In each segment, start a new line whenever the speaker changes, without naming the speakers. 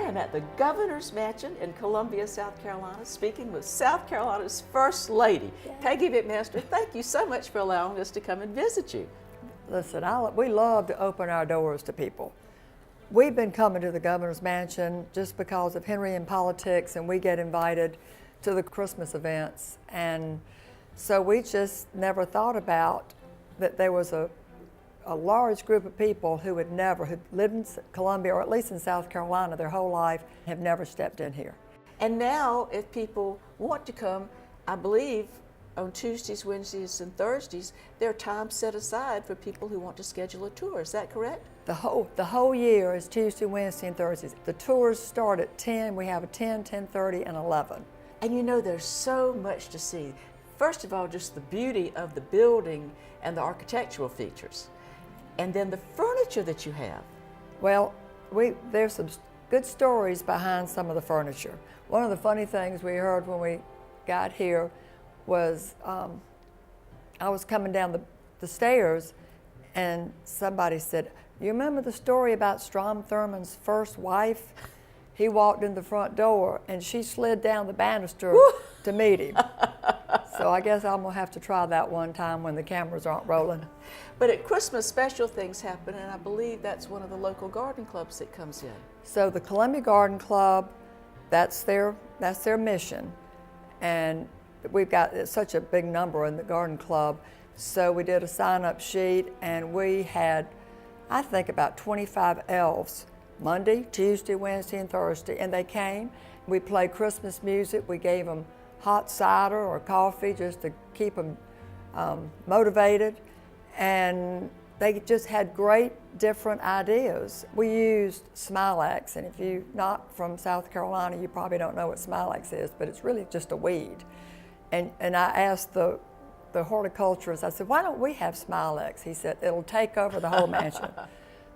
am at the Governor's Mansion in Columbia, South Carolina, speaking with South Carolina's First Lady, Peggy McMaster. Thank you so much for allowing us to come and visit you.
Listen, we love to open our doors to people. We've been coming to the Governor's Mansion just because of Henry and politics, and we get invited to the Christmas events. And so we just never thought about that there was a large group of people who who lived in Columbia, or at least in South Carolina their whole life, have never stepped in here.
And now, if people want to come, I believe on Tuesdays, Wednesdays, and Thursdays, there are times set aside for people who want to schedule a tour. Is that correct?
The whole year is Tuesday, Wednesday, and Thursdays. The tours start at 10. We have a 10, 10:30, and 11.
And you know, there's so much to see. First of all, just the beauty of the building and the architectural features. And then the furniture that you have.
Well, there's some good stories behind some of the furniture. One of the funny things we heard when we got here was I was coming down the stairs and somebody said, "You remember the story about Strom Thurmond's first wife? He walked in the front door and she slid down the banister to meet him." So I guess I'm gonna have to try that one time when the cameras aren't rolling.
But at Christmas, special things happen, and I believe that's one of the local garden clubs that comes in.
So the Columbia Garden Club, that's their mission, and we've got such a big number in the garden club. So we did a sign-up sheet, and we had, I think, about 25 elves, Monday, Tuesday, Wednesday, and Thursday, and they came. We played Christmas music. We gave them hot cider or coffee just to keep them motivated, and they just had great different ideas. We used Smilax, and if you're not from South Carolina, you probably don't know what Smilax is, but it's really just a weed. And I asked the horticulturist, I said, "Why don't we have Smilax?" He said, "It'll take over the whole mansion."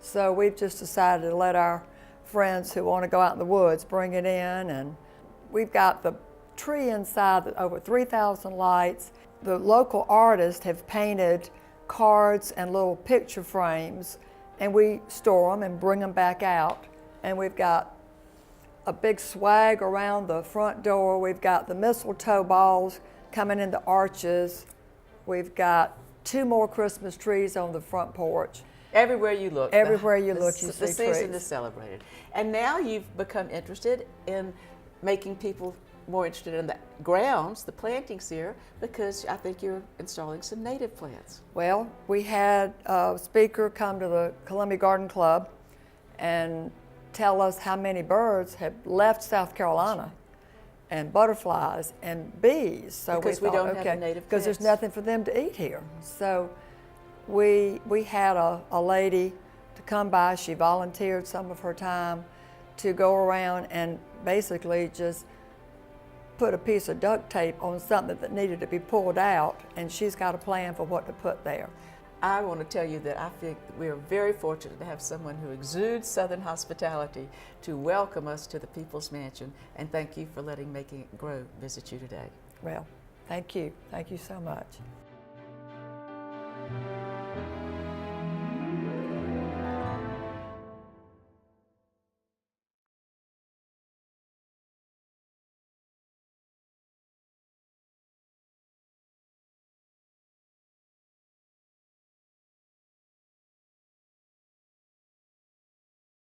So we've just decided to let our friends who want to go out in the woods bring it in, and we've got the tree inside with over 3,000 lights. The local artists have painted cards and little picture frames, and we store them and bring them back out. And we've got a big swag around the front door. We've got the mistletoe balls coming in the arches. We've got 2 more Christmas trees on the front porch.
Everywhere you look.
Everywhere you look, you see
the season
trees.
is celebrated. And now you've become interested in making people more interested in the grounds, the plantings here, because I think you're installing some native plants.
Well, we had a speaker come to the Columbia Garden Club and tell us how many birds have left South Carolina, and butterflies and bees. So
because
we thought,
don't have the native
because there's
plants.
nothing for them to eat here. So we had a lady to come by. She volunteered some of her time to go around and basically just put a piece of duct tape on something that needed to be pulled out, and she's got a plan for what to put there.
I want to tell you that I think we are very fortunate to have someone who exudes Southern hospitality to welcome us to the People's Mansion, and thank you for letting Making It Grow visit you today.
Well, thank you. Thank you so much.